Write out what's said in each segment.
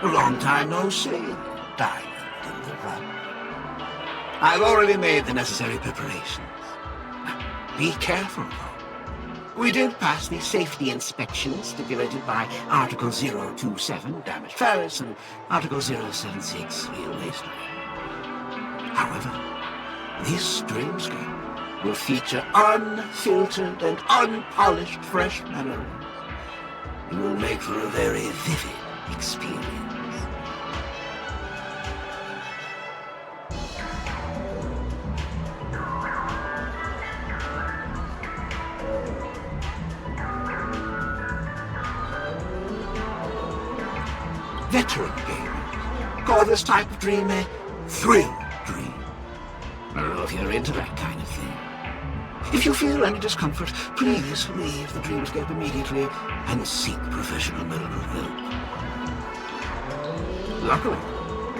Long time no see. Diamond in the rough. I've already made the necessary preparations. Be careful, though. We did pass the safety inspection stipulated by Article 027, damaged ferrets, and Article 076, real wasteland. However, this dreamscape will feature unfiltered and unpolished fresh memories. It will make for a very vivid experience. Veteran gamers call this type of dream a thrill dream. I don't know if you're into that kind of thing. If you feel any discomfort, please leave the dreamscape immediately and seek professional medical help. Luckily,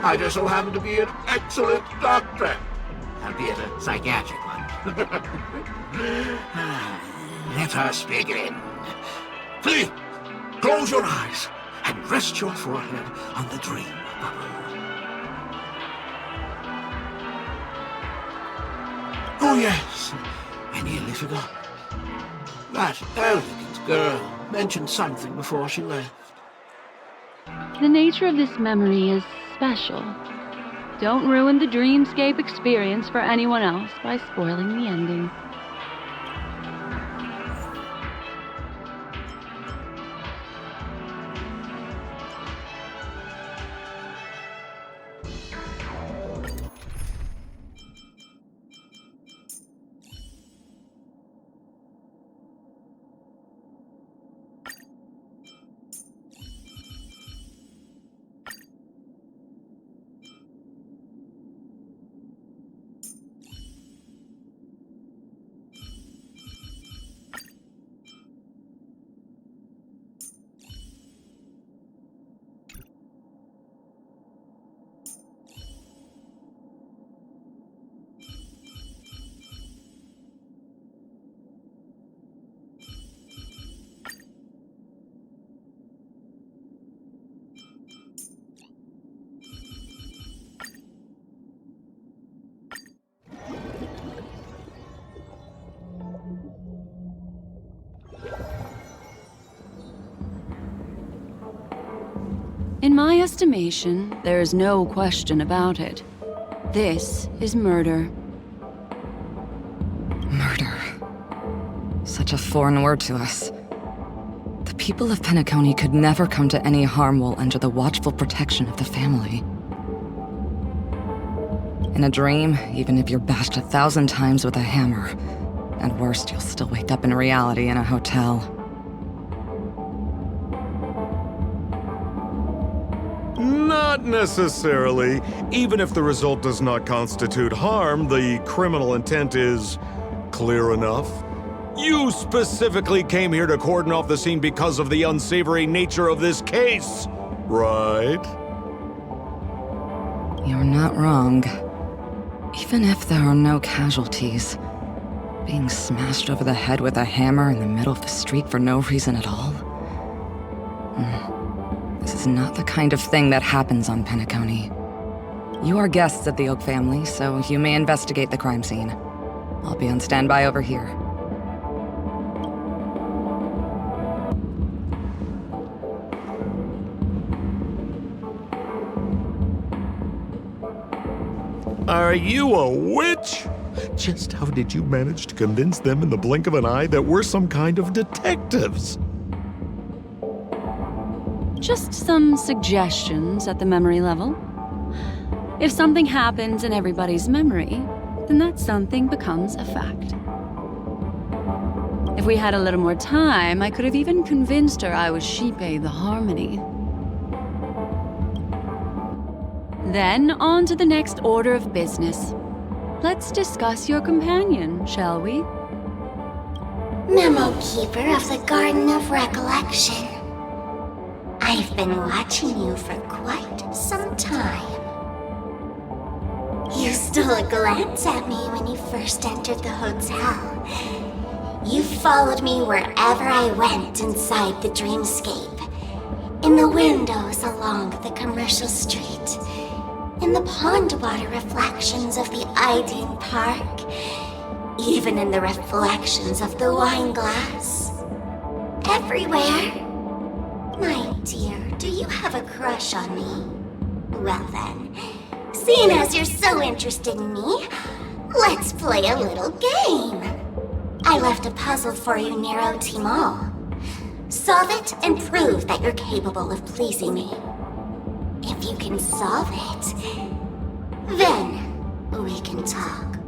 I just so happen to be an excellent doctor, albeit a psychiatric one. Let us begin. Please, close your eyes and rest your forehead on the dream bubble. Oh yes, I nearly forgot. That elegant girl mentioned something before she left. The nature of this memory is special. Don't ruin the dreamscape experience for anyone else by spoiling the ending. In my estimation, there is no question about it. This is murder. Murder. Such a foreign word to us. The people of Penacony could never come to any harm while under the watchful protection of the family. In a dream, even if you're bashed 1,000 times with a hammer, and worst, you'll still wake up in reality in a hotel. Not necessarily. Even if the result does not constitute harm, the criminal intent is clear enough. You specifically came here to cordon off the scene because of the unsavory nature of this case, right? You're not wrong. Even if there are no casualties, being smashed over the head with a hammer in the middle of the street for no reason at all? This is not the kind of thing that happens on Penacony. You are guests of the Oak family, so you may investigate the crime scene. I'll be on standby over here. Are you a witch? Just how did you manage to convince them in the blink of an eye that we're some kind of detectives? Just some suggestions at the memory level. If something happens in everybody's memory, then that something becomes a fact. If we had a little more time, I could have even convinced her I was Shipe the Harmony. Then on to the next order of business. Let's discuss your companion, shall we? Memo Keeper of the Garden of Recollection. I've been watching you for quite some time. You stole a glance at me when you first entered the hotel. You followed me wherever I went inside the dreamscape. In the windows along the commercial street, in the pond water reflections of the Ideen Park, even in the reflections of the wine glass. Everywhere. My dear, do you have a crush on me? Well then, seeing as you're so interested in me, let's play a little game. I left a puzzle for you near OT Mall. Solve it and prove that you're capable of pleasing me. If you can solve it, then we can talk.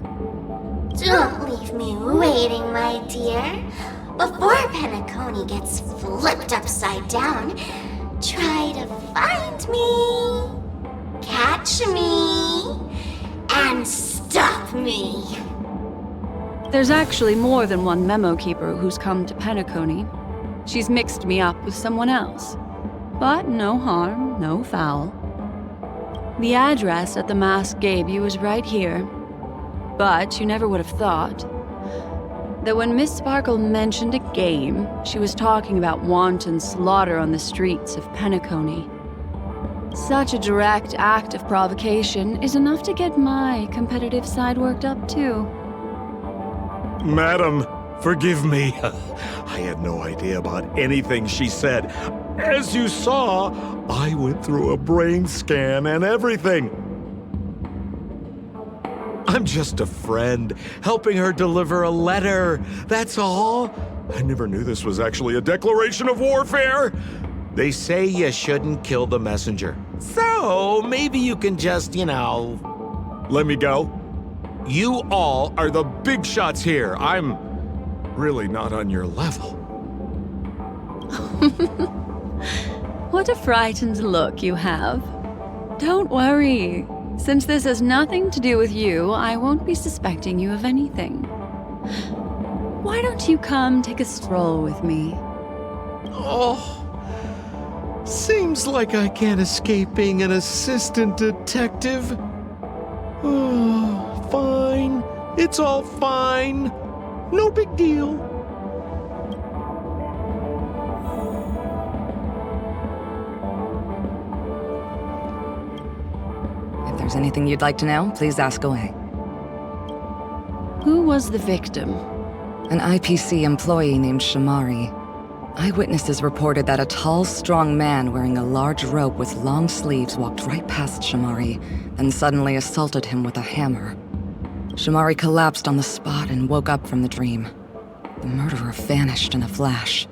Don't leave me waiting, my dear. Before Penacony gets flipped upside down, try to find me, catch me, and stop me. There's actually more than one memo keeper who's come to Penacony. She's mixed me up with someone else. But no harm, no foul. The address that the mask gave you is right here. But you never would have thought that when Miss Sparkle mentioned a game, she was talking about wanton slaughter on the streets of Penacony. Such a direct act of provocation is enough to get my competitive side worked up too. Madam, forgive me. I had no idea about anything she said. As you saw, I went through a brain scan and everything. I'm just a friend, helping her deliver a letter. That's all. I never knew this was actually a declaration of warfare. They say you shouldn't kill the messenger. So, maybe you can just, let me go. You all are the big shots here. I'm really not on your level. What a frightened look you have. Don't worry. Since this has nothing to do with you, I won't be suspecting you of anything. Why don't you come take a stroll with me? Oh, seems like I can't escape being an assistant detective. Oh, fine. It's all fine. No big deal. If there's anything you'd like to know, please ask away. Who was the victim? An IPC employee named Shamari. Eyewitnesses reported that a tall, strong man wearing a large robe with long sleeves walked right past Shamari, then suddenly assaulted him with a hammer. Shamari collapsed on the spot and woke up from the dream. The murderer vanished in a flash.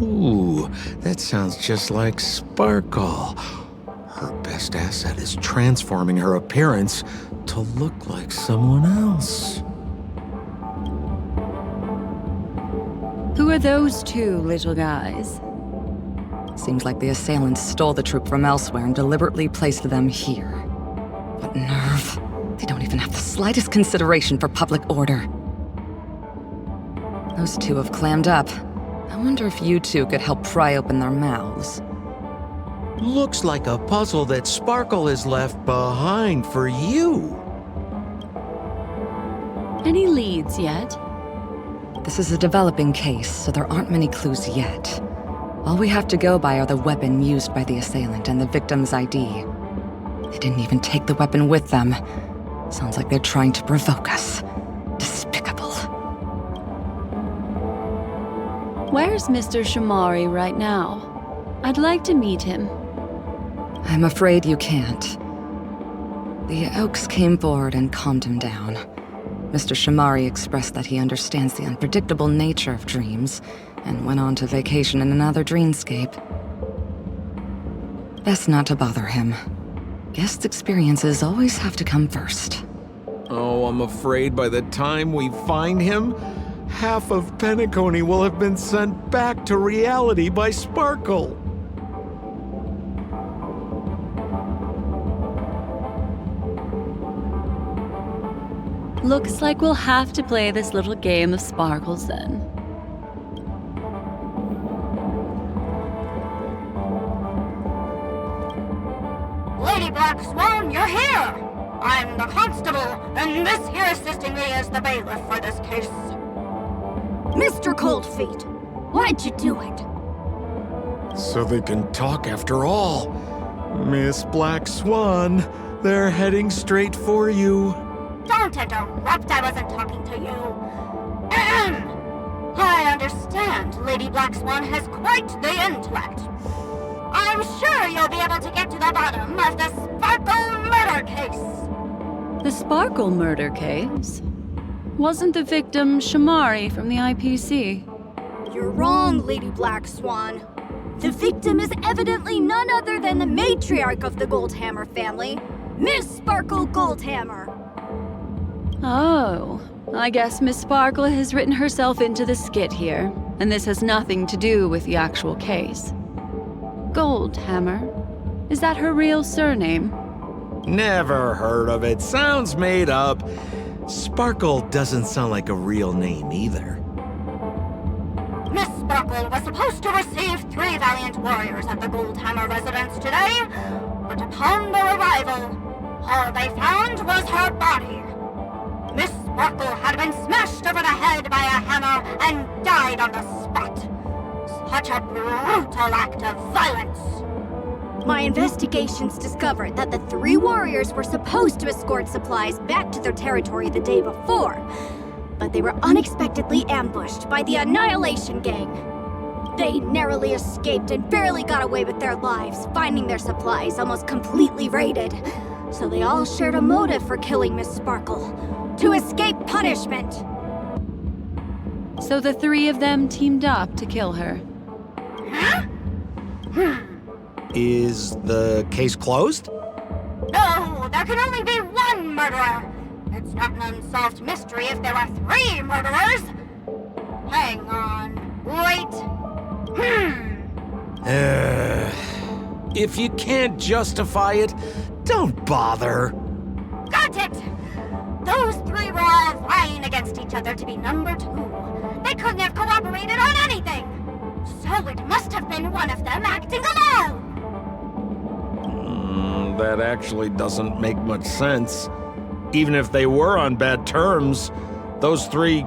Ooh, that sounds just like Sparkle. Her best asset is transforming her appearance to look like someone else. Who are those two little guys? Seems like the assailants stole the troop from elsewhere and deliberately placed them here. What nerve. They don't even have the slightest consideration for public order. Those two have clammed up. I wonder if you two could help pry open their mouths. Looks like a puzzle that Sparkle has left behind for you. Any leads yet? This is a developing case, so there aren't many clues yet. All we have to go by are the weapon used by the assailant and the victim's ID. They didn't even take the weapon with them. Sounds like they're trying to provoke us. Despicable. Where's Mr. Shamari right now? I'd like to meet him. I'm afraid you can't. The Oaks came forward and calmed him down. Mr. Shamari expressed that he understands the unpredictable nature of dreams, and went on to vacation in another dreamscape. Best not to bother him. Guest experiences always have to come first. Oh, I'm afraid by the time we find him, half of Penacony will have been sent back to reality by Sparkle. Looks like we'll have to play this little game of sparkles then. Lady Black Swan, you're here! I'm the constable, and this here assisting me is the bailiff for this case. Mr. Cold Feet, why'd you do it? So they can talk after all. Miss Black Swan, they're heading straight for you. Don't interrupt, I wasn't talking to you. Ahem. I understand Lady Black Swan has quite the intellect. I'm sure you'll be able to get to the bottom of the Sparkle murder case. The Sparkle murder case? Wasn't the victim Shamari from the IPC? You're wrong, Lady Black Swan. The victim is evidently none other than the matriarch of the Goldhammer family, Miss Sparkle Goldhammer. Oh, I guess Miss Sparkle has written herself into the skit here, and this has nothing to do with the actual case. Goldhammer? Is that her real surname? Never heard of it. Sounds made up. Sparkle doesn't sound like a real name either. Miss Sparkle was supposed to receive 3 valiant warriors at the Goldhammer residence today, but upon their arrival, all they found was her body. Miss Sparkle had been smashed over the head by a hammer and died on the spot. Such a brutal act of violence. My investigations discovered that the 3 warriors were supposed to escort supplies back to their territory the day before, but they were unexpectedly ambushed by the Annihilation Gang. They narrowly escaped and barely got away with their lives, finding their supplies almost completely raided. So they all shared a motive for killing Miss Sparkle: to escape punishment. So the 3 of them teamed up to kill her. Is the case closed? No, there can only be one murderer. It's not an unsolved mystery if there are 3 murderers. Hang on. Wait. If you can't justify it, don't bother. Got it! Those 3 were all vying against each other to be number 2. They couldn't have cooperated on anything. So it must have been one of them acting alone. That actually doesn't make much sense. Even if they were on bad terms, those 3...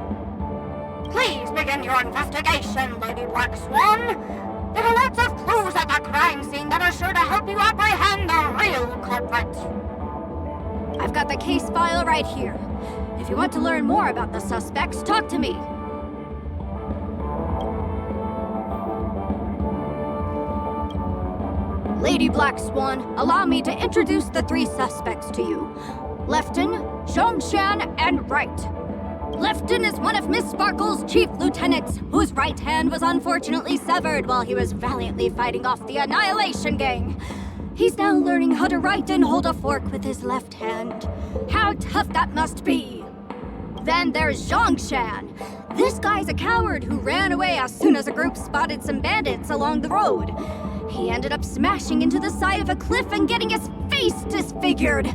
Please begin your investigation, Lady Black Swan. There are lots of clues at the crime scene that are sure to help you apprehend the real culprit. I've got the case file right here. If you want to learn more about the suspects, talk to me. Lady Black Swan, allow me to introduce the 3 suspects to you. Lefton, Zhongshan, and Wright. Lefton is one of Miss Sparkle's chief lieutenants, whose right hand was unfortunately severed while he was valiantly fighting off the Annihilation Gang. He's now learning how to write and hold a fork with his left hand. How tough that must be! Then there's Zhongshan. This guy's a coward who ran away as soon as a group spotted some bandits along the road. He ended up smashing into the side of a cliff and getting his face disfigured.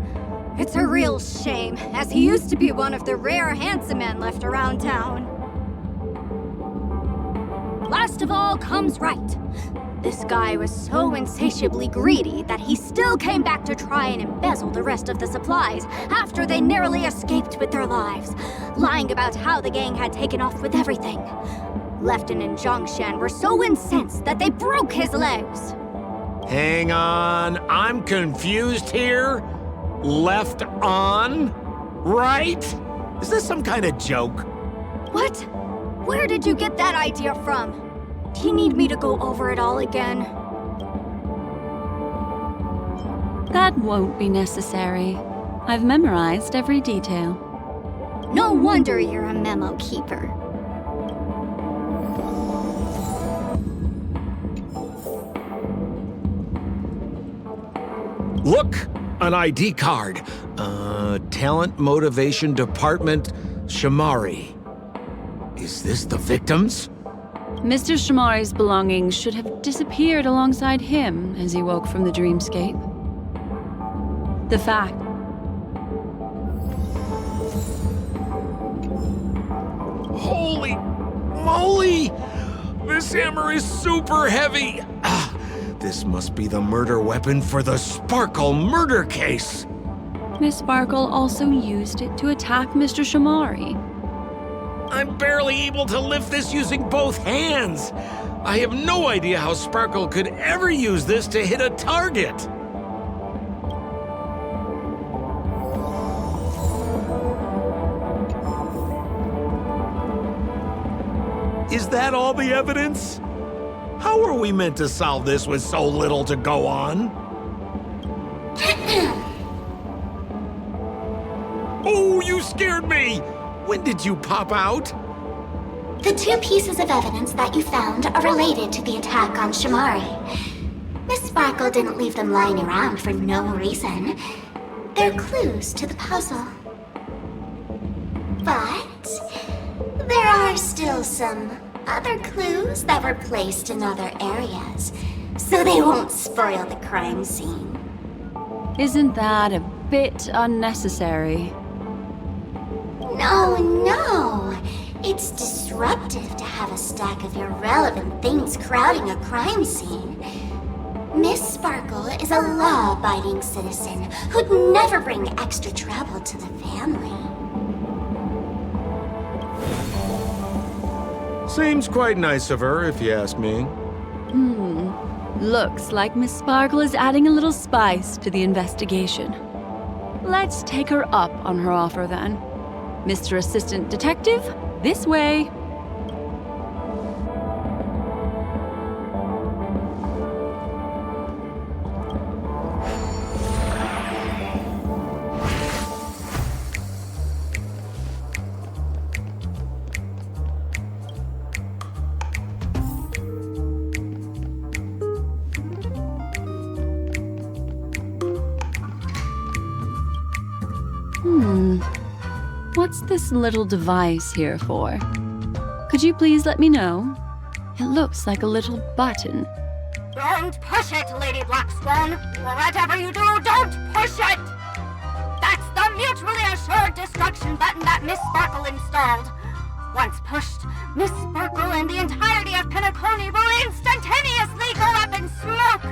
It's a real shame, as he used to be one of the rare handsome men left around town. Last of all comes Wright. This guy was so insatiably greedy that he still came back to try and embezzle the rest of the supplies after they narrowly escaped with their lives, lying about how the gang had taken off with everything. Lefton and Zhongshan were so incensed that they broke his legs. Hang on, I'm confused here. Left on? Right? Is this some kind of joke? What? Where did you get that idea from? Do you need me to go over it all again? That won't be necessary. I've memorized every detail. No wonder you're a memo keeper. Look! An ID card. Talent Motivation Department, Shamari. Is this the victims? Mr. Shamari's belongings should have disappeared alongside him as he woke from the dreamscape. The fact... Holy moly! This hammer is super heavy! This must be the murder weapon for the Sparkle murder case! Miss Sparkle also used it to attack Mr. Shamari. I'm barely able to lift this using both hands! I have no idea how Sparkle could ever use this to hit a target. Is that all the evidence? How are we meant to solve this with so little to go on? Oh, you scared me! When did you pop out? The two pieces of evidence that you found are related to the attack on Shamari. Miss Sparkle didn't leave them lying around for no reason. They're clues to the puzzle. But there are still some other clues that were placed in other areas, so they won't spoil the crime scene. Isn't that a bit unnecessary? No. It's disruptive to have a stack of irrelevant things crowding a crime scene. Miss Sparkle is a law-abiding citizen who'd never bring extra trouble to the family. Seems quite nice of her, if you ask me. Looks like Miss Sparkle is adding a little spice to the investigation. Let's take her up on her offer then. Mr. Assistant Detective, this way. What's this little device here for? Could you please let me know? It looks like a little button. Don't push it, Lady Black Swan. Whatever you do, don't push it! That's the mutually assured destruction button that Miss Sparkle installed. Once pushed, Miss Sparkle and the entirety of Penacony will instantaneously go up in smoke.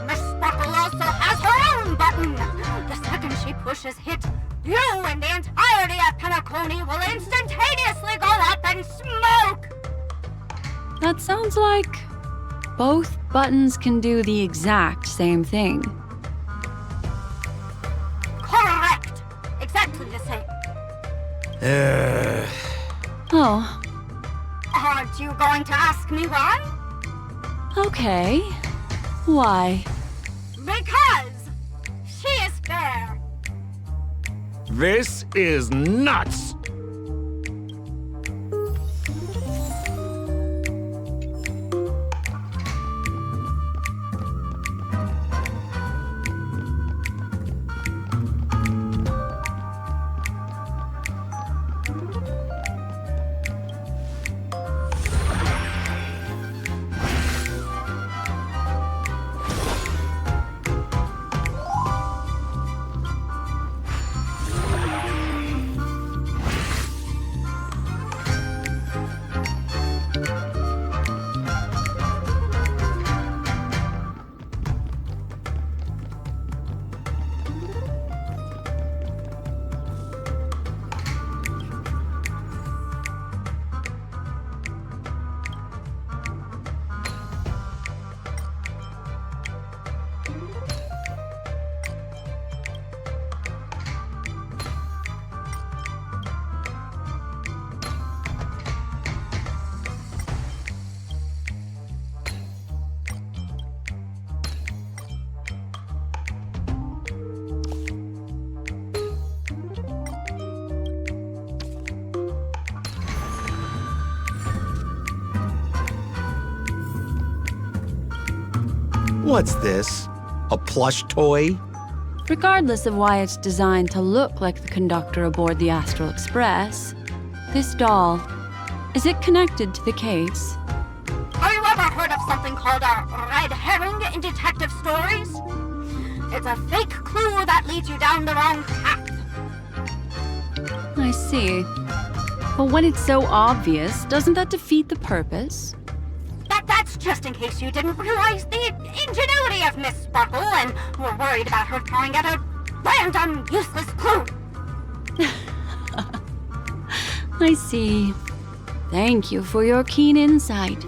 Miss Sparkle also has her own button. The second she pushes hit, you and the entirety of Penacony will instantaneously go up in smoke! That sounds like both buttons can do the exact same thing. Correct! Exactly the same. Oh, Aren't you going to ask me why? okay. Why? Because she is fair. This is nuts! What's this? A plush toy? Regardless of why it's designed to look like the conductor aboard the Astral Express, this doll, is it connected to the case? Have you ever heard of something called a red herring in detective stories? It's a fake clue that leads you down the wrong path. I see. But when it's so obvious, doesn't that defeat the purpose? That's just in case you didn't realize the ingenuity of Miss Sparkle and were worried about her throwing out a random, useless clue. I see. Thank you for your keen insight.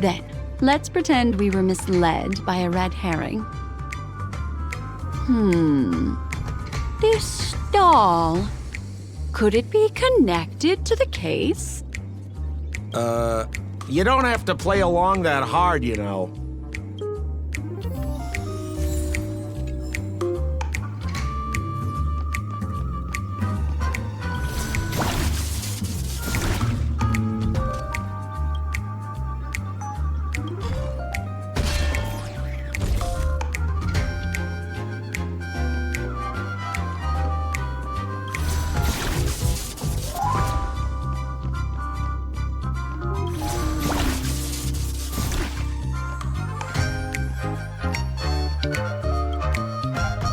Then, let's pretend we were misled by a red herring. This doll. Could it be connected to the case? You don't have to play along that hard, you know.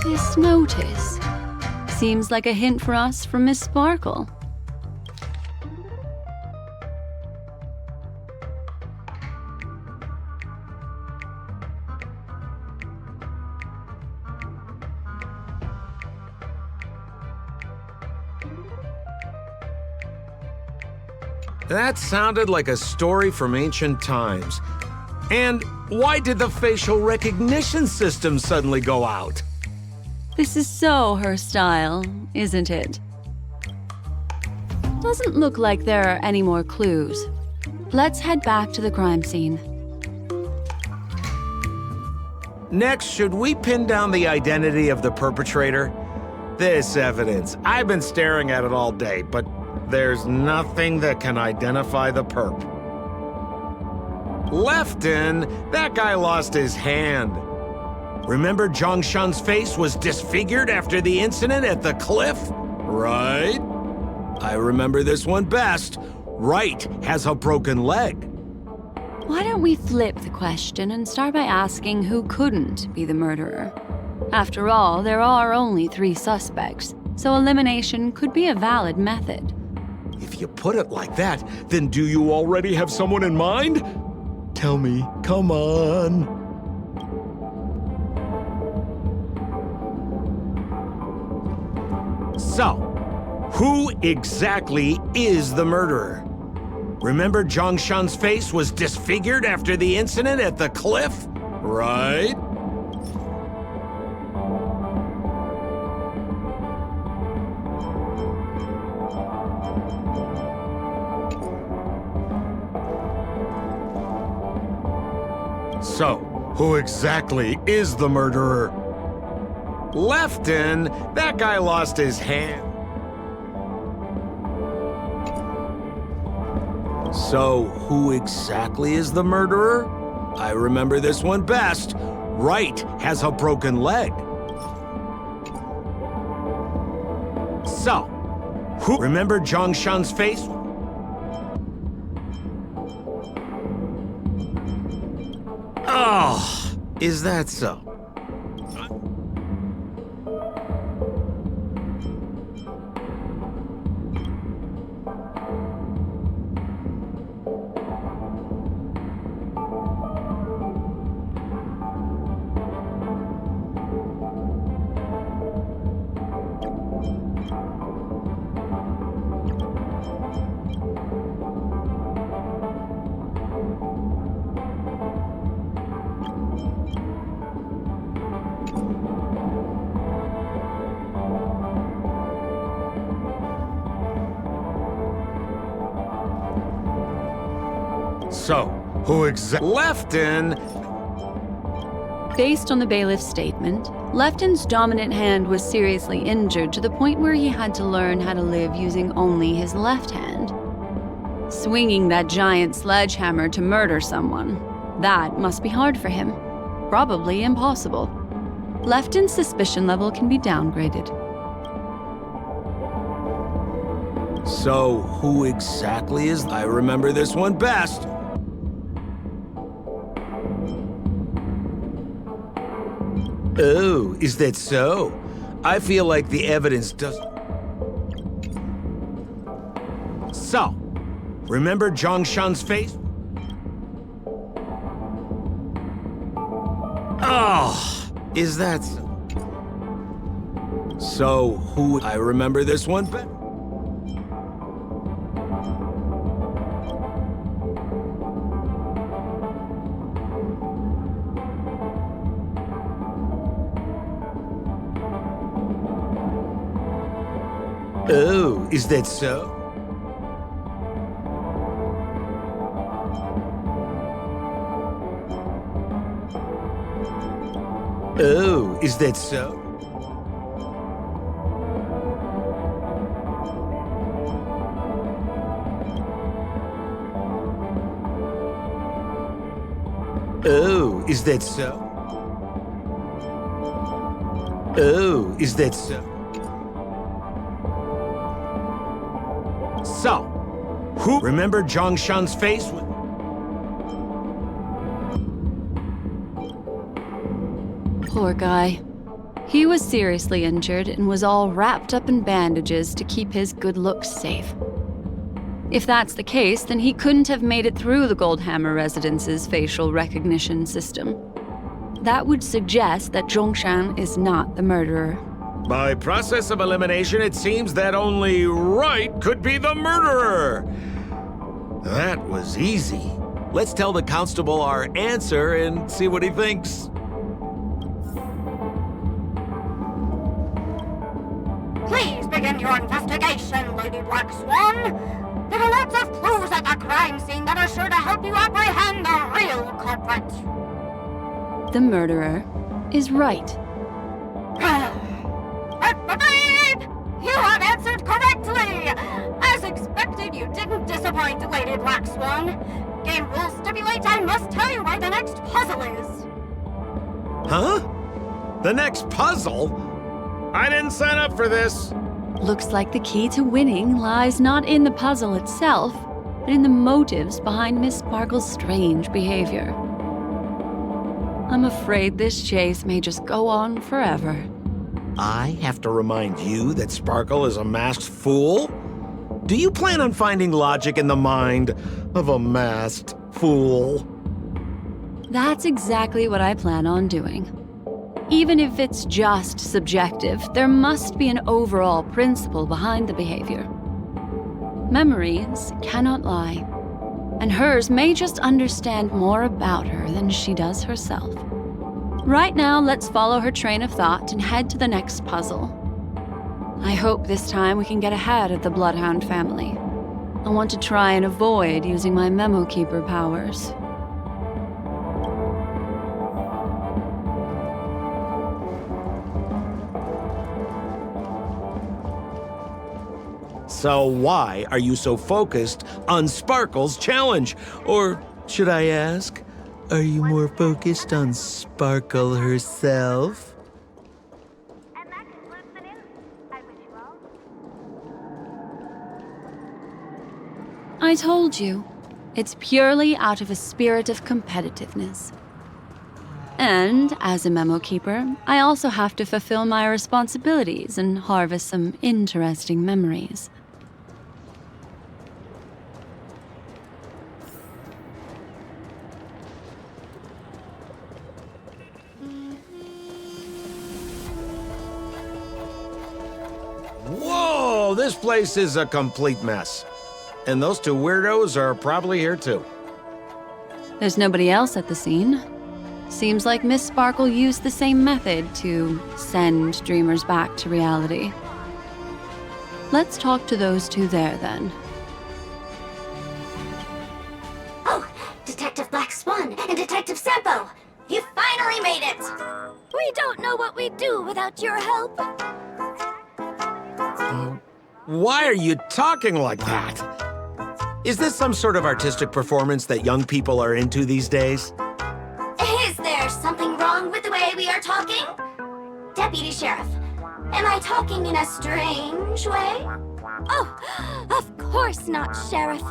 This notice seems like a hint for us from Miss Sparkle. That sounded like a story from ancient times. And why did the facial recognition system suddenly go out? This is so her style, isn't it? Doesn't look like there are any more clues. Let's head back to the crime scene. Next, should we pin down the identity of the perpetrator? This evidence, I've been staring at it all day, but there's nothing that can identify the perp. Lefton, that guy lost his hand. Remember Zhongshan's face was disfigured after the incident at the cliff? Right? I remember this one best. Right has a broken leg. Why don't we flip the question and start by asking who couldn't be the murderer? After all, there are only 3 suspects, so elimination could be a valid method. If you put it like that, then do you already have someone in mind? Tell me, come on. So, who exactly is the murderer? Remember Zhongshan's face was disfigured after the incident at the cliff? Right? So, who exactly is the murderer? Lefton, that guy lost his hand. So, who exactly is the murderer? I remember this one best. Right has a broken leg. So, who remember Zhongshan's face? Oh, is that so? So, who exactly? Lefton! Based on the bailiff's statement, Lefton's dominant hand was seriously injured to the point where he had to learn how to live using only his left hand. Swinging that giant sledgehammer to murder someone, that must be hard for him. Probably impossible. Lefton's suspicion level can be downgraded. So, who exactly is? I remember this one best. Oh, is that so? I feel like the evidence does. So, remember Zhongshan's face? Oh, is that so? So, who? I remember this one best. Oh, is that so? Oh, is that so? Oh, is that so? Oh, is that so? So, who remember Zhongshan's face? Poor guy. He was seriously injured and was all wrapped up in bandages to keep his good looks safe. If that's the case, then he couldn't have made it through the Goldhammer Residence's facial recognition system. That would suggest that Zhongshan is not the murderer. By process of elimination, it seems that only Wright could be the murderer. That was easy. Let's tell the constable our answer and see what he thinks. Please begin your investigation, Lady Black Swan. There are lots of clues at the crime scene that are sure to help you apprehend the real culprit. The murderer is Wright. You have answered correctly! As expected, you didn't disappoint, Lady Black Swan. Game rules stipulate I must tell you why the next puzzle is. Huh? The next puzzle? I didn't sign up for this. Looks like the key to winning lies not in the puzzle itself, but in the motives behind Miss Sparkle's strange behavior. I'm afraid this chase may just go on forever. I have to remind you that Sparkle is a masked fool? Do you plan on finding logic in the mind of a masked fool? That's exactly what I plan on doing. Even if it's just subjective, there must be an overall principle behind the behavior. Memories cannot lie, and hers may just understand more about her than she does herself. Right now, let's follow her train of thought and head to the next puzzle. I hope this time we can get ahead of the Bloodhound family. I want to try and avoid using my Memo Keeper powers. So why are you so focused on Sparkle's challenge? Or should I ask, are you more focused on Sparkle herself? And that concludes the news. I wish you all. I told you, it's purely out of a spirit of competitiveness. And as a Memo Keeper, I also have to fulfill my responsibilities and harvest some interesting memories. Whoa, this place is a complete mess. And those two weirdos are probably here too. There's nobody else at the scene. Seems like Miss Sparkle used the same method to send dreamers back to reality. Let's talk to those two there, then. Oh, Detective Black Swan and Detective Sampo! You finally made it! We don't know what we'd do without your help. Why are you talking like that? Is this some sort of artistic performance that young people are into these days? Is there something wrong with the way we are talking? Deputy Sheriff, am I talking in a strange way? Oh, of course not, Sheriff.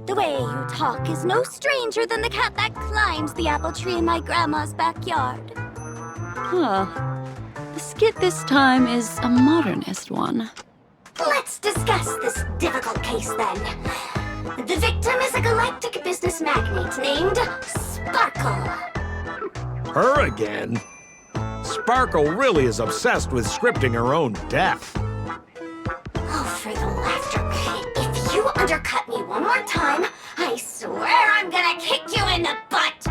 The way you talk is no stranger than the cat that climbs the apple tree in my grandma's backyard. Huh. The skit this time is a modernist one. Let's discuss this difficult case then. The victim is a galactic business magnate named Sparkle. Her again? Sparkle really is obsessed with scripting her own death. Oh, for the laughter. If you undercut me one more time, I swear I'm gonna kick you in the butt.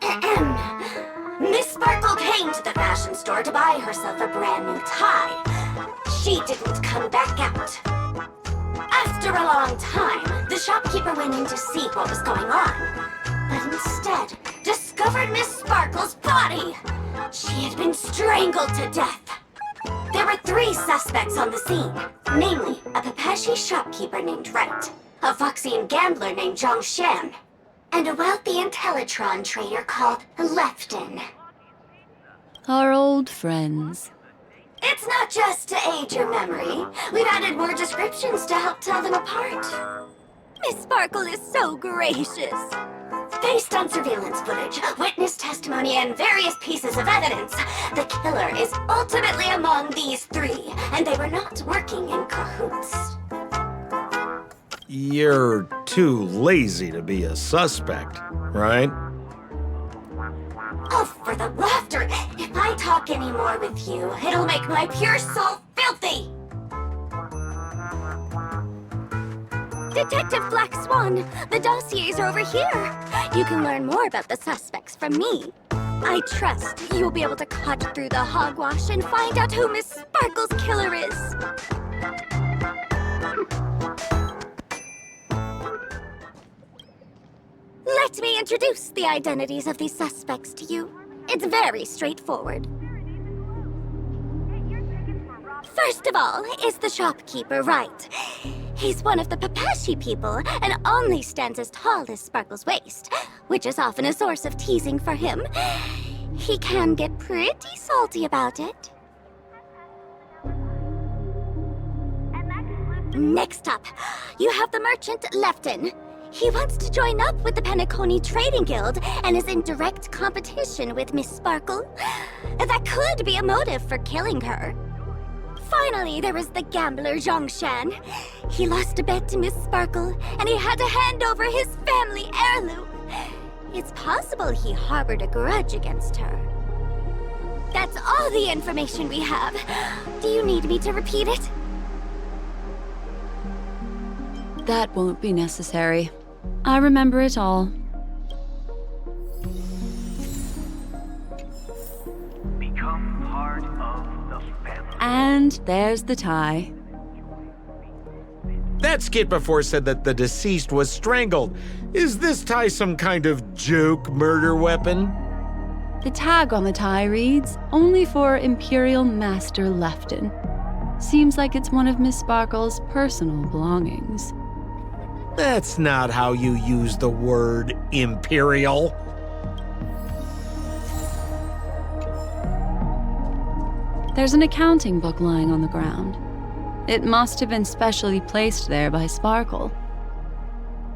Ahem. Miss Sparkle came to the fashion store to buy herself a brand new tie. she didn't come back out. After a long time, the shopkeeper went in to see what was going on, but instead discovered Miss Sparkle's body. She had been strangled to death. There were 3 suspects on the scene, namely a Pepeshi shopkeeper named Wright, a Foxian gambler named Zhongshan, and a wealthy Intellitron trader called Lefton. Our old friends. It's not just to aid your memory. We've added more descriptions to help tell them apart. Miss Sparkle is so gracious. Based on surveillance footage, witness testimony, and various pieces of evidence, the killer is ultimately among these 3, and they were not working in cahoots. You're too lazy to be a suspect, right? Oh, for the laughter! If I talk any more with you, it'll make my pure soul filthy! Detective Black Swan, the dossiers are over here. You can learn more about the suspects from me. I trust you'll be able to cut through the hogwash and find out who Miss Sparkle's killer is. Let me introduce the identities of these suspects to you. It's very straightforward. First of all is the shopkeeper, Wright. He's one of the Pepeshi people and only stands as tall as Sparkle's waist, which is often a source of teasing for him. He can get pretty salty about it. Next up, you have the merchant Lefton. He wants to join up with the Penacony Trading Guild and is in direct competition with Miss Sparkle. That could be a motive for killing her. Finally, there was the gambler Zhongshan. He lost a bet to Miss Sparkle, and he had to hand over his family heirloom. It's possible he harbored a grudge against her. That's all the information we have. Do you need me to repeat it? That won't be necessary. I remember it all. Become part of the family. And there's the tie. That skit before said that the deceased was strangled. Is this tie some kind of joke murder weapon? The tag on the tie reads, "Only for Imperial Master Lefton." Seems like it's one of Miss Sparkle's personal belongings. That's not how you use the word imperial. There's an accounting book lying on the ground. It must have been specially placed there by Sparkle.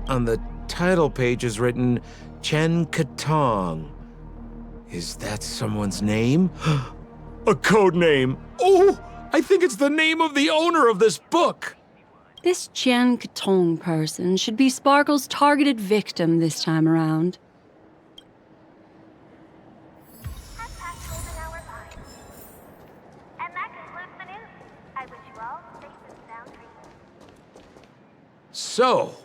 On the title page is written Chen Katong. Is that someone's name? A code name. Oh, I think it's the name of the owner of this book. This Jian Katong person should be Sparkle's targeted victim this time around. And that concludes the news. I wish you all safe and sound dreams. So,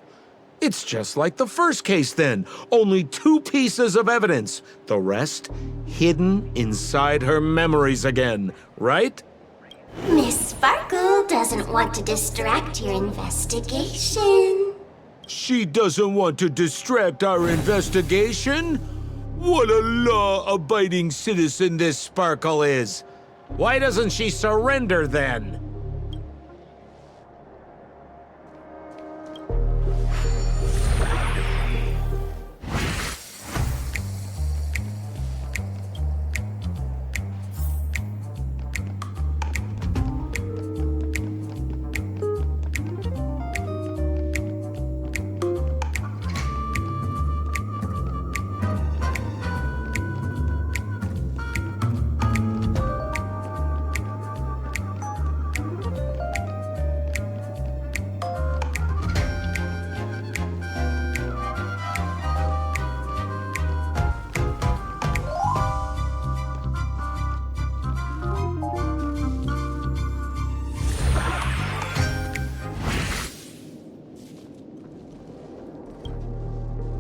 it's just like the first case then. Only 2 pieces of evidence. The rest hidden inside her memories again, right? Miss Sparkle doesn't want to distract your investigation. She doesn't want to distract our investigation? What a law-abiding citizen this Sparkle is. Why doesn't she surrender then?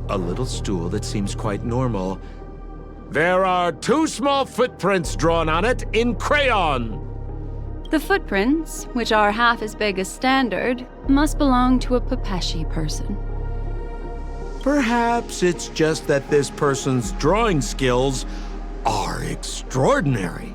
A little stool that seems quite normal. There are 2 small footprints drawn on it in crayon. The footprints, which are half as big as standard, must belong to a Pepeshi person. Perhaps it's just that this person's drawing skills are extraordinary.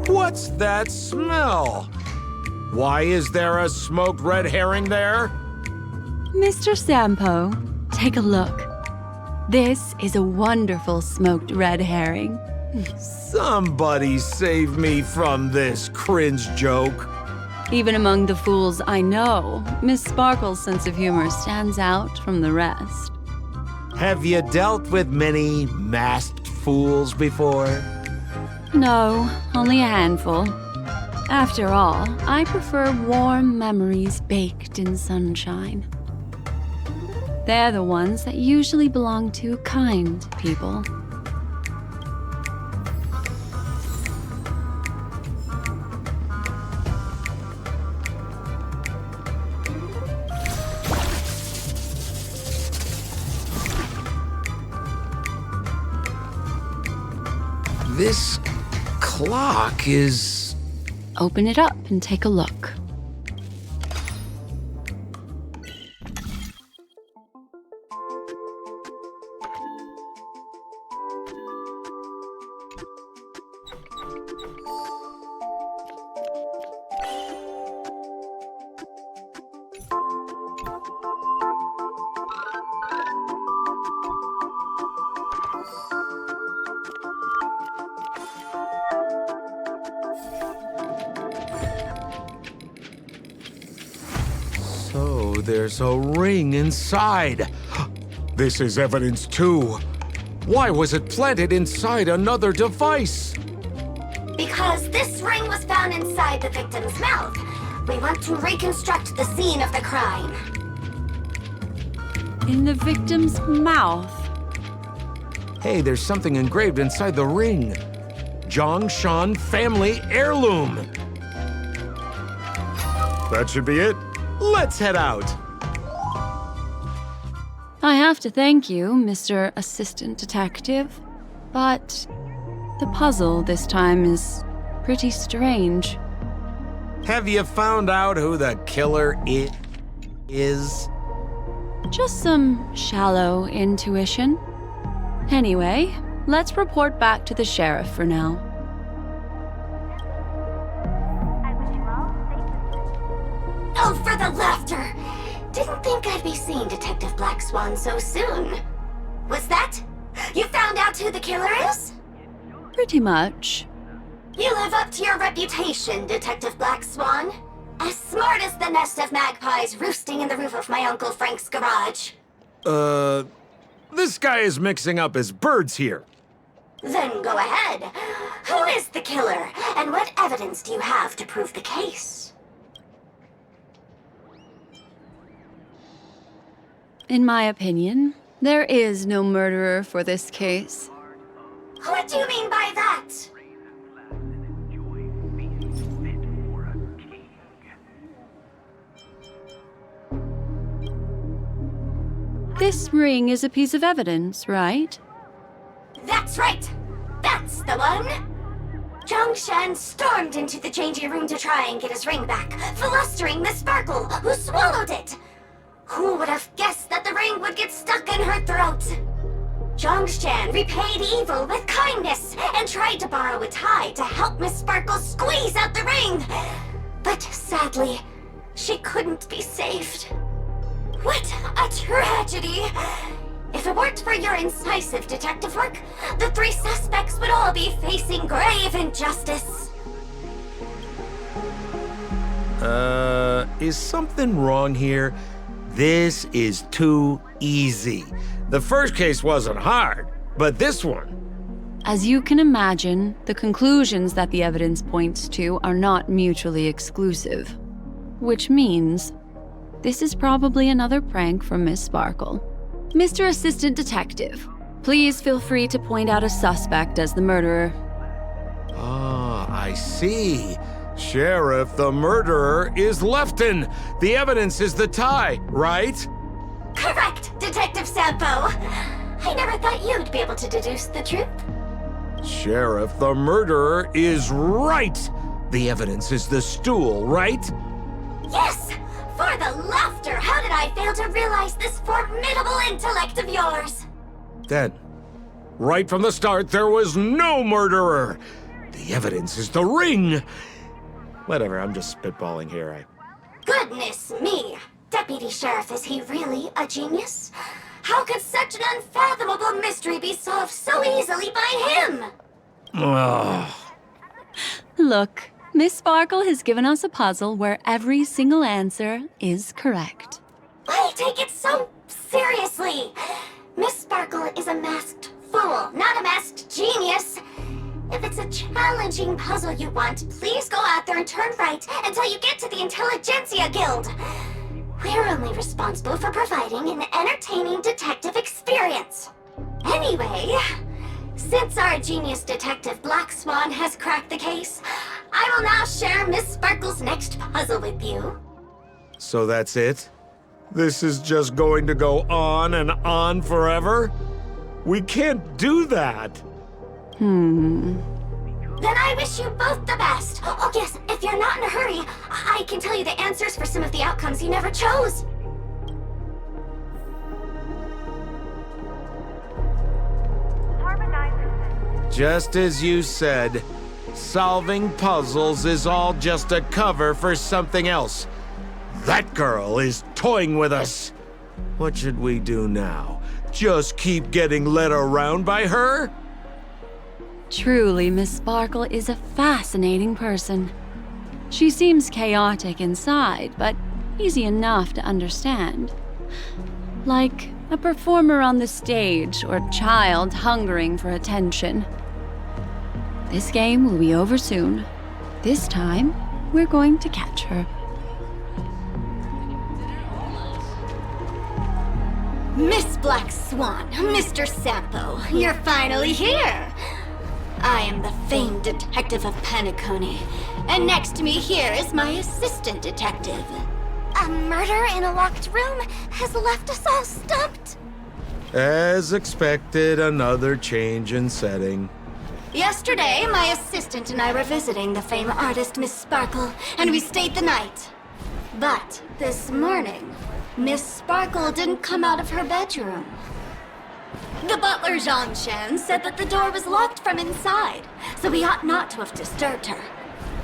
What's that smell? Why is there a smoked red herring there? Mr. Sampo, take a look. This is a wonderful smoked red herring. Somebody save me from this cringe joke. Even among the fools I know, Miss Sparkle's sense of humor stands out from the rest. Have you dealt with many masked fools before? No, only a handful. After all, I prefer warm memories baked in sunshine. They're the ones that usually belong to kind people. This clock is... Open it up and take a look. So there's a ring inside. This is evidence too. Why was it planted inside another device? Because this ring was found inside the victim's mouth. We want to reconstruct the scene of the crime. In the victim's mouth. Hey, there's something engraved inside the ring. Zhongshan family heirloom. That should be it. Let's head out. I have to thank you, Mr. Assistant Detective, but the puzzle this time is pretty strange. Have you found out who the killer is? Just some shallow intuition. Anyway, let's report back to the sheriff for now. Oh, for the laughter! Didn't think I'd be seeing Detective Black Swan so soon. Was that? You found out who the killer is? Pretty much. You live up to your reputation, Detective Black Swan. As smart as the nest of magpies roosting in the roof of my Uncle Frank's garage. This guy is mixing up his birds here. Then go ahead. Who is the killer, and what evidence do you have to prove the case? In my opinion, there is no murderer for this case. What do you mean by that? This ring is a piece of evidence, right? That's right! That's the one! Zhongshan stormed into the changing room to try and get his ring back, flustering Miss Sparkle, who swallowed it! Who would have guessed that the ring would get stuck in her throat? Zhongshan repaid evil with kindness and tried to borrow a tie to help Miss Sparkle squeeze out the ring! But sadly, she couldn't be saved. What a tragedy! If it weren't for your incisive detective work, the three suspects would all be facing grave injustice. Is something wrong here? This is too easy. The first case wasn't hard, but this one... As you can imagine, the conclusions that the evidence points to are not mutually exclusive. Which means This is probably another prank from Miss Sparkle. Mr. Assistant Detective, please feel free to point out a suspect as the murderer. Ah, I see. Sheriff, the murderer is Lefton. The evidence is the tie, right? Correct, Detective Sampo. I never thought you'd be able to deduce the truth. Sheriff, the murderer is right. The evidence is the stool, right? Yes! For the laughter, how did I fail to realize this formidable intellect of yours? Then, right from the start, there was no murderer. The evidence is the ring. Whatever, I'm just spitballing here. Goodness me! Deputy Sheriff, is he really a genius? How could such an unfathomable mystery be solved so easily by him? Ugh. Look, Miss Sparkle has given us a puzzle where every single answer is correct. Why take it so seriously? Miss Sparkle is a masked fool, not a masked genius. If it's a challenging puzzle you want, please go out there and turn right until you get to the Intelligentsia Guild. We're only responsible for providing an entertaining detective experience. Anyway, since our genius detective Black Swan has cracked the case, I will now share Miss Sparkle's next puzzle with you. So that's it? This is just going to go on and on forever? We can't do that. Then I wish you both the best. Oh yes, if you're not in a hurry, I can tell you the answers for some of the outcomes you never chose. Just as you said, solving puzzles is all just a cover for something else. That girl is toying with us. What should we do now? Just keep getting led around by her? Truly, Miss Sparkle is a fascinating person. She seems chaotic inside, but easy enough to understand. Like a performer on the stage or child hungering for attention. This game will be over soon. This time, we're going to catch her. Miss Black Swan, Mr. Sampo, you're finally here. I am the famed detective of Penacony, and next to me here is my assistant detective. A murder in a locked room has left us all stumped. As expected, another change in setting. Yesterday, my assistant and I were visiting the famed artist Miss Sparkle, and we stayed the night. But this morning, Miss Sparkle didn't come out of her bedroom. The butler, Zhongshan, said that the door was locked from inside, so we ought not to have disturbed her.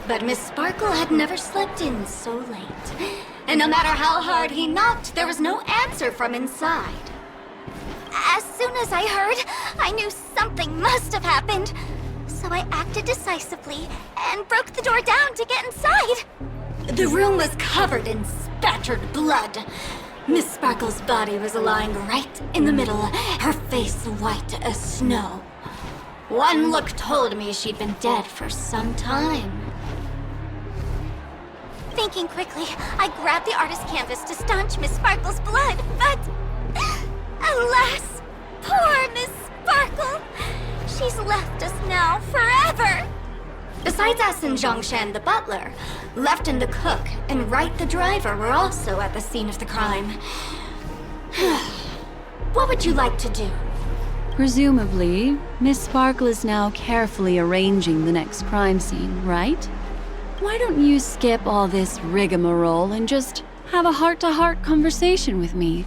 But Miss Sparkle had never slept in so late, and no matter how hard he knocked, there was no answer from inside. As soon as I heard, I knew something must have happened. So I acted decisively and broke the door down to get inside. The room was covered in spattered blood. Miss Sparkle's body was lying right in the middle, her face white as snow. One look told me she'd been dead for some time. Thinking quickly, I grabbed the artist's canvas to staunch Miss Sparkle's blood, but... alas, poor Miss Sparkle! She's left us now forever! Besides us and Zhongshan the butler, Lefton the cook and Wright the driver were also at the scene of the crime. What would you like to do? Presumably, Miss Sparkle is now carefully arranging the next crime scene, right? Why don't you skip all this rigmarole and just have a heart-to-heart conversation with me?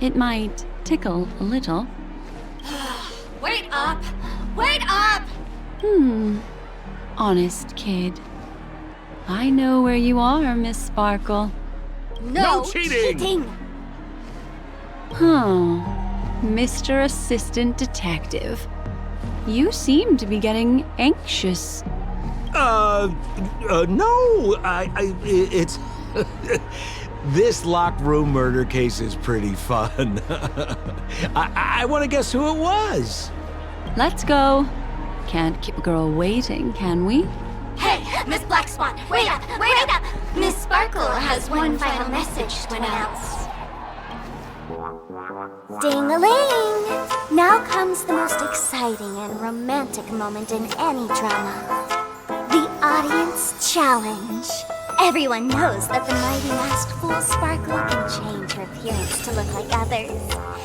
It might tickle a little. Wait up! Wait up! Honest kid. I know where you are, Miss Sparkle. No cheating! Huh. Mr. Assistant Detective. You seem to be getting anxious. No, it's... This locked room murder case is pretty fun. I want to guess who it was. Let's go. Can't keep a girl waiting, can we? Hey, Miss Black Swan, wait up, wait up! Miss Sparkle has one final message to announce. Ding-a-ling! Now comes the most exciting and romantic moment in any drama. The audience challenge. Everyone knows that the mighty masked fool Sparkle can change her appearance to look like others.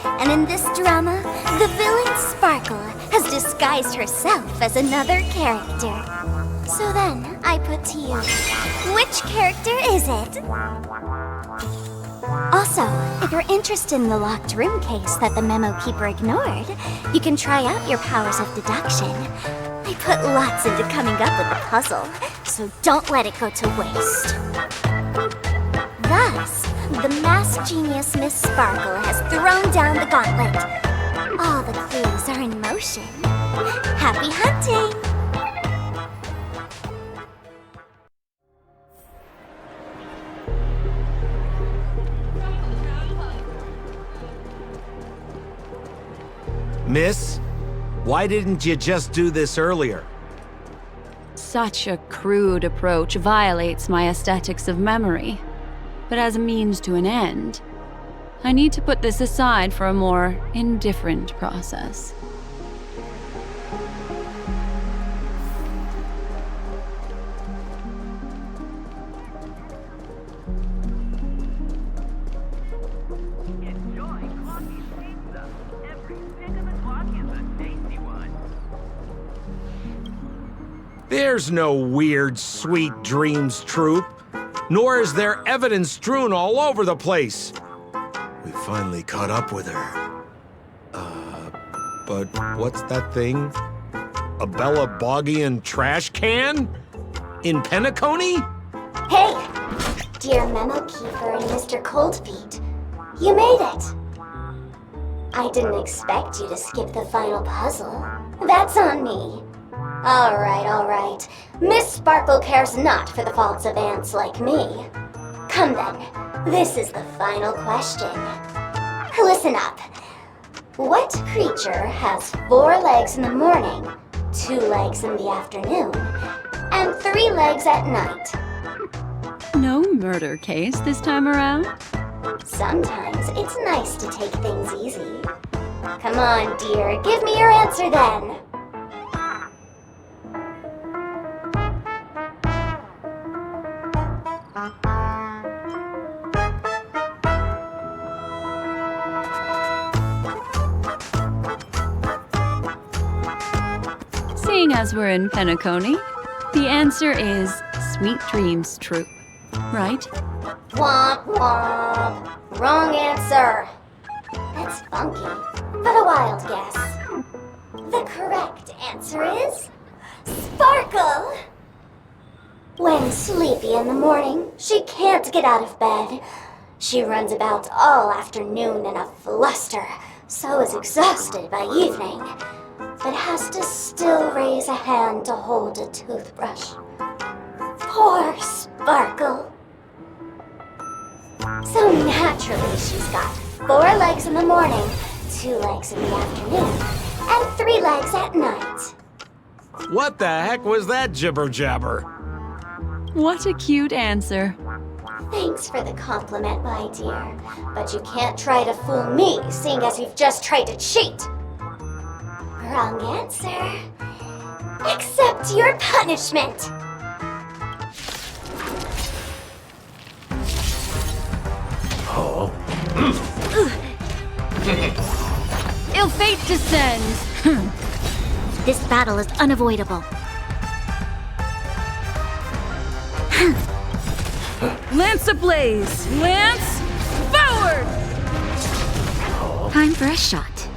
And in this drama, the villain Sparkle has disguised herself as another character. So then, I put to you, which character is it? Also, if you're interested in the locked room case that the memo keeper ignored, you can try out your powers of deduction. I put lots into coming up with the puzzle, so don't let it go to waste. Thus, the masked genius Miss Sparkle has thrown down the gauntlet. All the clues are in motion. Happy hunting! Miss, why didn't you just do this earlier? Such a crude approach violates my aesthetics of memory. But as a means to an end, I need to put this aside for a more indifferent process. Enjoy Clocky's pizza. Every bit of the Clocky is a tasty one. There's no weird sweet dreams troupe, nor is there evidence strewn all over the place. We finally caught up with her. But what's that thing? A Bella Boggian trash can? In Penacony? Hey! Dear Memo Keeper and Mr. Coldfeet, you made it! I didn't expect you to skip the final puzzle. That's on me. Alright. Miss Sparkle cares not for the faults of ants like me. Come then, this is the final question. Listen up. What creature has 4 legs in the morning, 2 legs in the afternoon, and 3 legs at night? No murder case this time around? Sometimes it's nice to take things easy. Come on, dear, give me your answer then. Seeing as we're in Penacony, the answer is Sweet Dreams Troupe, right? Womp womp. Wrong answer. That's funky, but a wild guess. The correct answer is Sparkle. When sleepy in the morning, she can't get out of bed. She runs about all afternoon in a fluster, so is exhausted by evening, but has to still raise a hand to hold a toothbrush. Poor Sparkle. So naturally, she's got 4 legs in the morning, 2 legs in the afternoon, and 3 legs at night. What the heck was that jibber-jabber? What a cute answer. Thanks for the compliment, my dear, but you can't try to fool me, seeing as you've just tried to cheat. Wrong answer. Accept your punishment. Ill fate descends. This battle is unavoidable. Lance ablaze! Lance, forward! Time for a shot.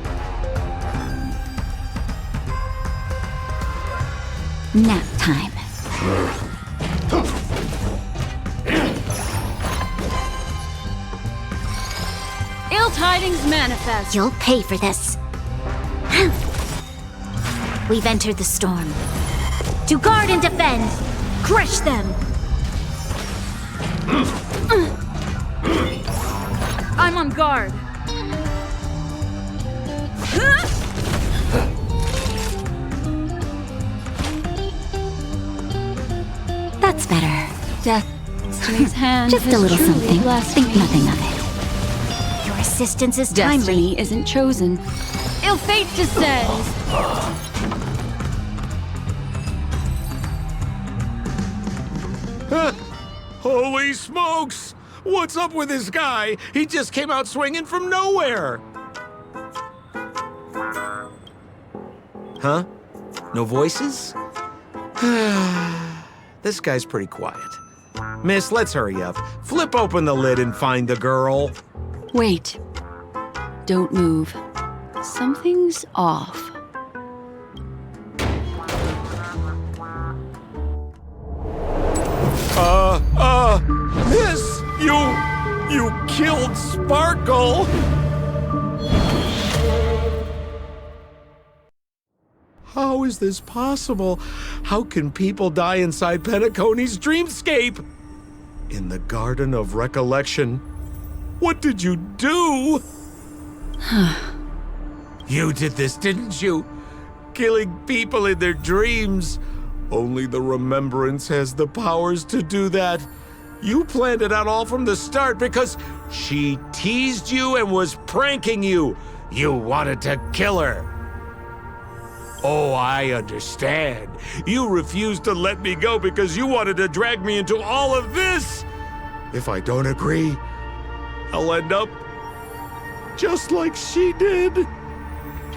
Nap time. Ill tidings manifest. You'll pay for this. We've entered the storm. To guard and defend! Crush them! I'm on guard. That's better. Destiny's hand Just has a little truly something. blessed Think me. nothing of it. Your assistance is timely. Destiny isn't chosen. Ill fate descends. Holy smokes! What's up with this guy? He just came out swinging from nowhere! Huh? No voices? This guy's pretty quiet. Miss, let's hurry up. Flip open the lid and find the girl. Wait. Don't move. Something's off. Miss, you killed Sparkle! How is this possible? How can people die inside Penacony's dreamscape? In the Garden of Recollection. What did you do? You did this, didn't you? Killing people in their dreams. Only the Remembrance has the powers to do that. You planned it out all from the start because she teased you and was pranking you. You wanted to kill her. Oh, I understand. You refused to let me go because you wanted to drag me into all of this. If I don't agree, I'll end up just like she did.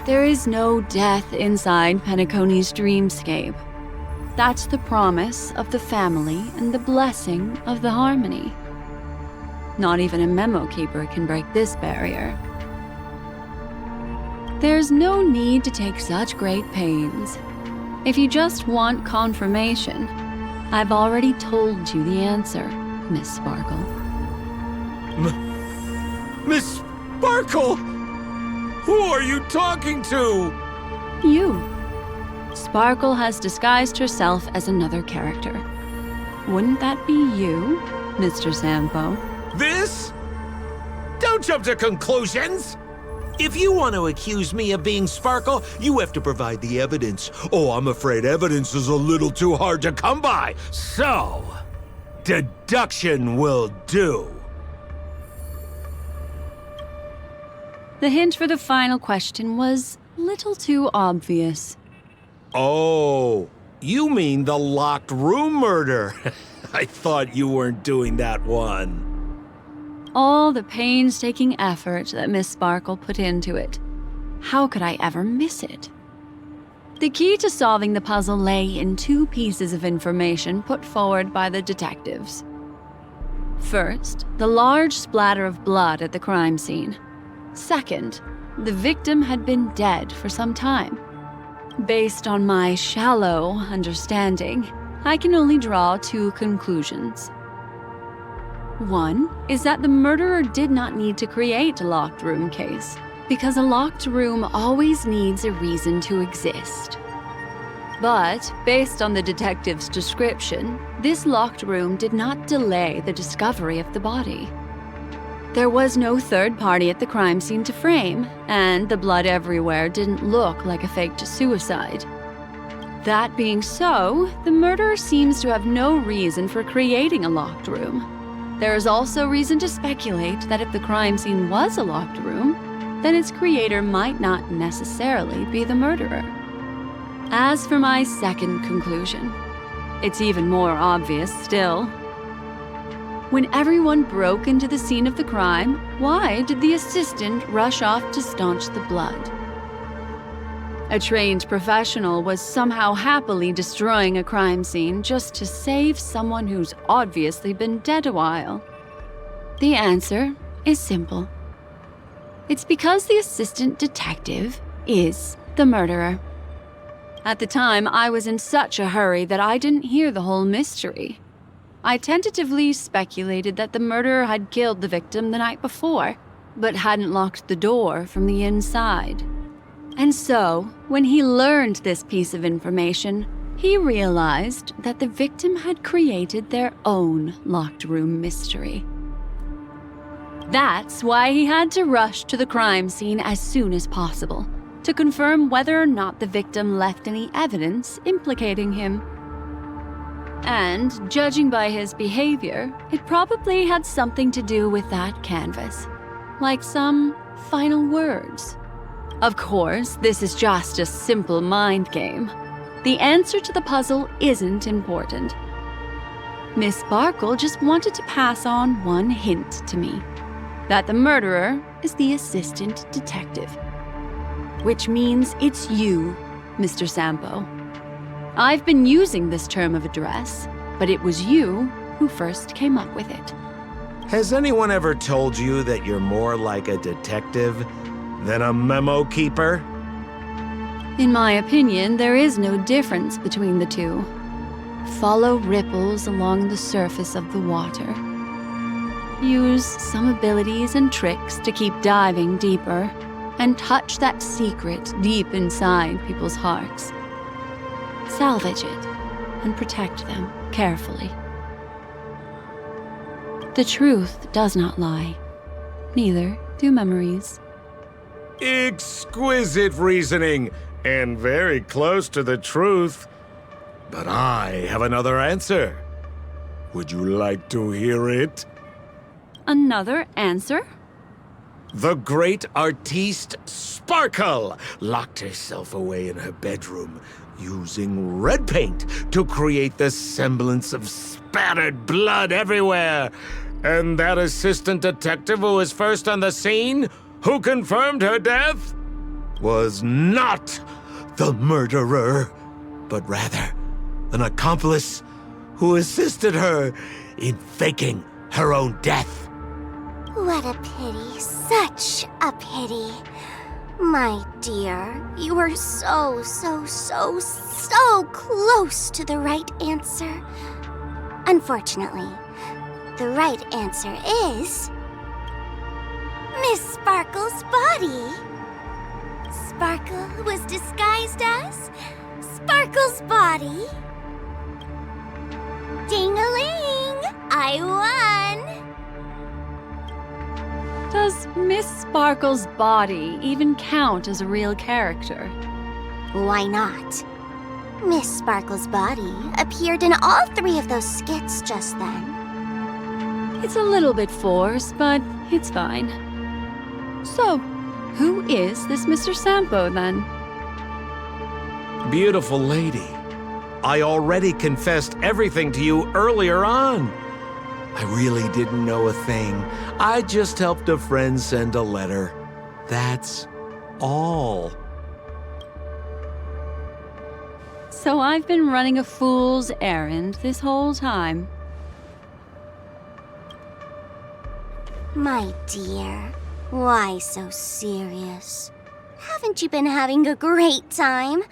There is no death inside Penacony's dreamscape. That's the promise of the family and the blessing of the harmony. Not even a memo keeper can break this barrier. There's no need to take such great pains. If you just want confirmation, I've already told you the answer, Miss Sparkle. Miss Sparkle? Who are you talking to? You. Sparkle has disguised herself as another character. Wouldn't that be you, Mr. Sampo? This? Don't jump to conclusions! If you want to accuse me of being Sparkle, you have to provide the evidence. Oh, I'm afraid evidence is a little too hard to come by. So, deduction will do. The hint for the final question was a little too obvious. Oh, you mean the locked room murder. I thought you weren't doing that one. All the painstaking effort that Miss Sparkle put into it. How could I ever miss it? The key to solving the puzzle lay in two pieces of information put forward by the detectives. First, the large splatter of blood at the crime scene. Second, the victim had been dead for some time. Based on my shallow understanding, I can only draw two conclusions. One is that the murderer did not need to create a locked room case, because a locked room always needs a reason to exist. But, based on the detective's description, this locked room did not delay the discovery of the body. There was no third party at the crime scene to frame, and the blood everywhere didn't look like a faked suicide. That being so, the murderer seems to have no reason for creating a locked room. There is also reason to speculate that if the crime scene was a locked room, then its creator might not necessarily be the murderer. As for my second conclusion, it's even more obvious still. When everyone broke into the scene of the crime, why did the assistant rush off to staunch the blood? A trained professional was somehow happily destroying a crime scene just to save someone who's obviously been dead a while. The answer is simple. It's because the assistant detective is the murderer. At the time, I was in such a hurry that I didn't hear the whole mystery. I tentatively speculated that the murderer had killed the victim the night before, but hadn't locked the door from the inside. And so, when he learned this piece of information, he realized that the victim had created their own locked room mystery. That's why he had to rush to the crime scene as soon as possible, to confirm whether or not the victim left any evidence implicating him. And judging by his behavior, it probably had something to do with that canvas. Like some final words. Of course, this is just a simple mind game. The answer to the puzzle isn't important. Miss Sparkle just wanted to pass on one hint to me. That the murderer is the assistant detective. Which means it's you, Mr. Sampo. I've been using this term of address, but it was you who first came up with it. Has anyone ever told you that you're more like a detective than a memo keeper? In my opinion, there is no difference between the two. Follow ripples along the surface of the water. Use some abilities and tricks to keep diving deeper, and touch that secret deep inside people's hearts. Salvage it and protect them carefully. The truth does not lie. Neither do memories. Exquisite reasoning, and very close to the truth. But I have another answer. Would you like to hear it? Another answer? The great artiste Sparkle locked herself away in her bedroom using red paint to create the semblance of spattered blood everywhere. And that assistant detective who was first on the scene, who confirmed her death, was not the murderer, but rather an accomplice who assisted her in faking her own death. What a pity, such a pity. My dear, you were so close to the right answer. Unfortunately, the right answer is Miss Sparkle's body. Sparkle was disguised as Sparkle's body. Ding-a-ling! I won! Does Miss Sparkle's body even count as a real character? Why not? Miss Sparkle's body appeared in all 3 of those skits just then. It's a little bit forced, but it's fine. So, who is this Mr. Sampo, then? Beautiful lady, I already confessed everything to you earlier on. I really didn't know a thing. I just helped a friend send a letter. That's all. So I've been running a fool's errand this whole time. My dear, why so serious? Haven't you been having a great time?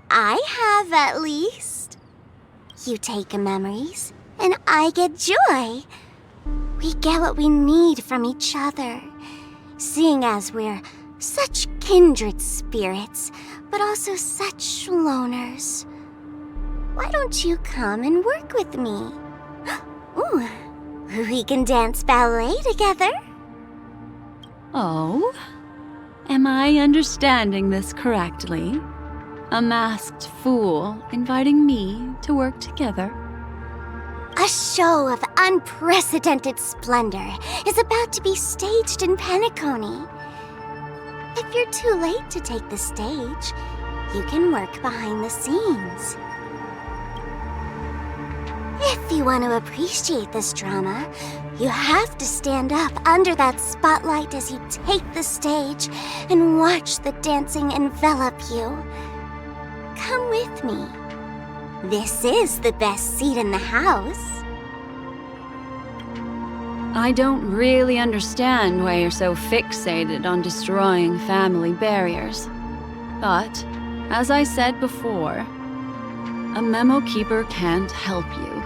I have, at least. You take memories, and I get joy. We get what we need from each other, seeing as we're such kindred spirits, but also such loners. Why don't you come and work with me? Ooh, we can dance ballet together. Oh? Am I understanding this correctly? A masked fool inviting me to work together? A show of unprecedented splendor is about to be staged in Penacony. If you're too late to take the stage, you can work behind the scenes. If you want to appreciate this drama, you have to stand up under that spotlight as you take the stage and watch the dancing envelop you. Come with me. This is the best seat in the house. I don't really understand why you're so fixated on destroying family barriers. But, as I said before, a memo keeper can't help you.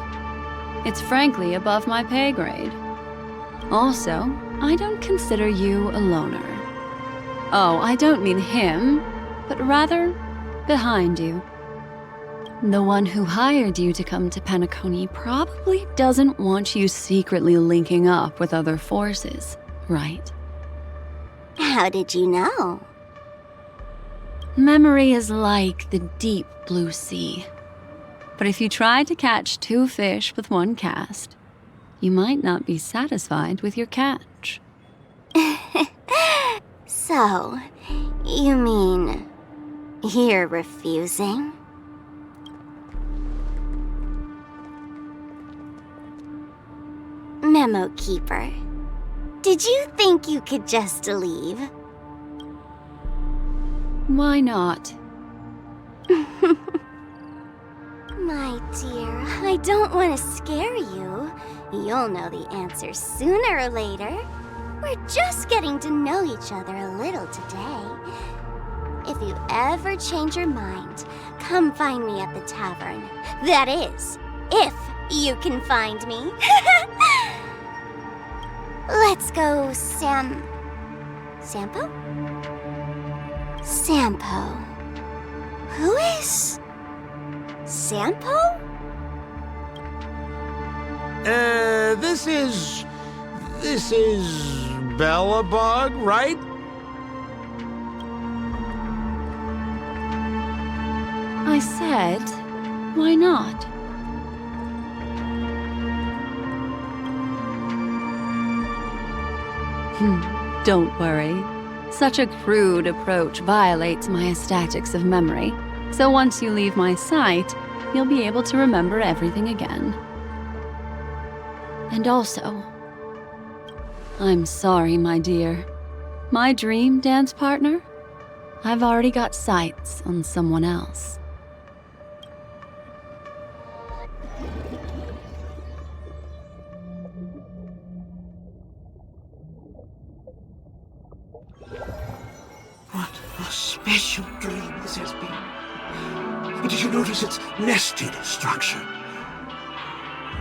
It's frankly above my pay grade. Also, I don't consider you a loner. Oh, I don't mean him, but rather behind you. The one who hired you to come to Penacony probably doesn't want you secretly linking up with other forces, right? How did you know? Memory is like the deep blue sea. But if you try to catch 2 fish with 1 cast, you might not be satisfied with your catch. So, you mean you're refusing? Memo Keeper, did you think you could just leave? Why not? My dear, I don't want to scare you. You'll know the answer sooner or later. We're just getting to know each other a little today. If you ever change your mind, come find me at the tavern. That is, if you can find me. Let's go, Sampo? Sampo. Who is Sampo? This is Bellabog, right? I said, why not? Don't worry. Such a crude approach violates my statics of memory, so once you leave my sight, you'll be able to remember everything again. And also, I'm sorry, my dear. My dream dance partner? I've already got sights on someone else. What a special dream this has been. Did you notice its nested structure?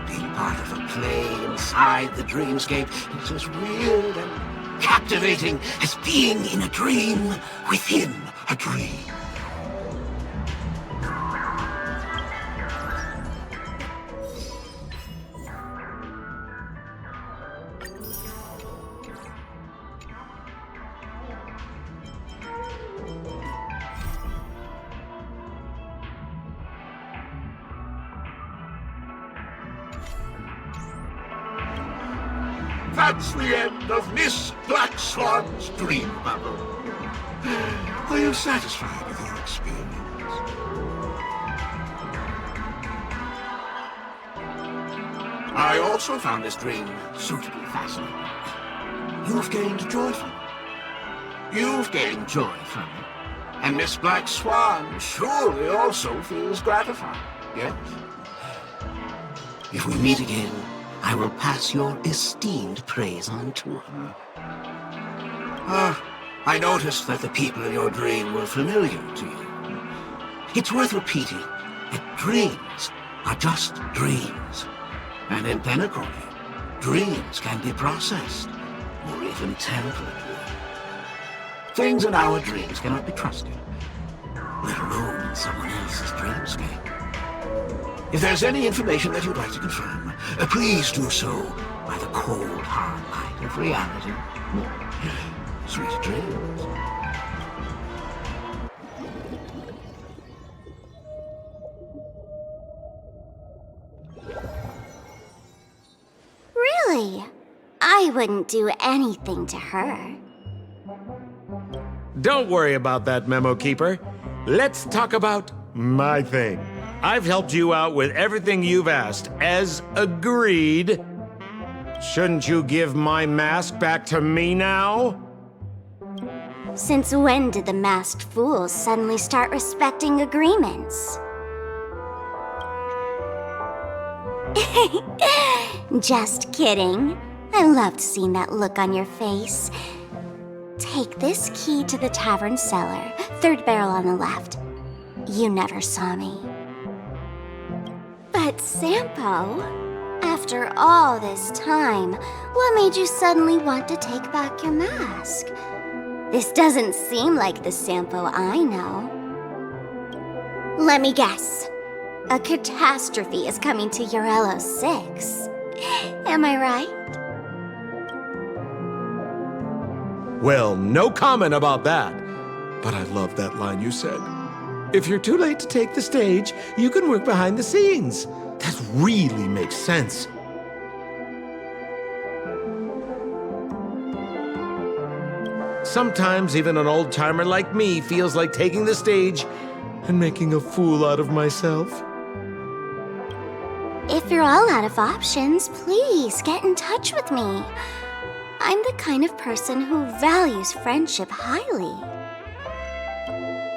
Being part of a play inside the dreamscape is as weird and captivating as being in a dream within a dream. That's the end of Miss Black Swan's dream bubble. Are you satisfied with your experience? I also found this dream suitably fascinating. You've gained joy from it. You've gained joy from it. And Miss Black Swan surely also feels gratified, yes? If we meet again, I will pass your esteemed praise on to her. I noticed that the people in your dream were familiar to you. It's worth repeating that dreams are just dreams. And in Penacony, dreams can be processed, or even tempered. Things in our dreams cannot be trusted, let alone in someone else's dreamscape. If there's any information that you'd like to confirm, please do so by the cold, hard light of reality. Sweet dreams. Really? I wouldn't do anything to her. Don't worry about that, Memo Keeper. Let's talk about my thing. I've helped you out with everything you've asked, as agreed. Shouldn't you give my mask back to me now? Since when did the masked fools suddenly start respecting agreements? Just kidding. I loved seeing that look on your face. Take this key to the tavern cellar, third barrel on the left. You never saw me. But Sampo, after all this time, what made you suddenly want to take back your mask? This doesn't seem like the Sampo I know. Let me guess. A catastrophe is coming to Urello 6. Am I right? Well, no comment about that. But I love that line you said. If you're too late to take the stage, you can work behind the scenes. That really makes sense. Sometimes even an old-timer like me feels like taking the stage and making a fool out of myself. If you're all out of options, please get in touch with me. I'm the kind of person who values friendship highly.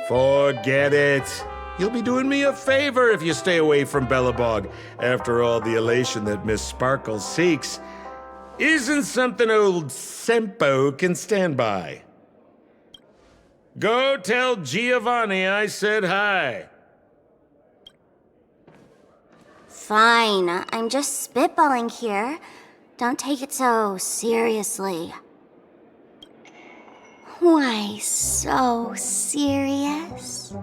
Forget it. You'll be doing me a favor if you stay away from Bellabog. After all, the elation that Miss Sparkle seeks isn't something old Sempo can stand by. Go tell Giovanni I said hi. Fine, I'm just spitballing here. Don't take it so seriously. Why so serious?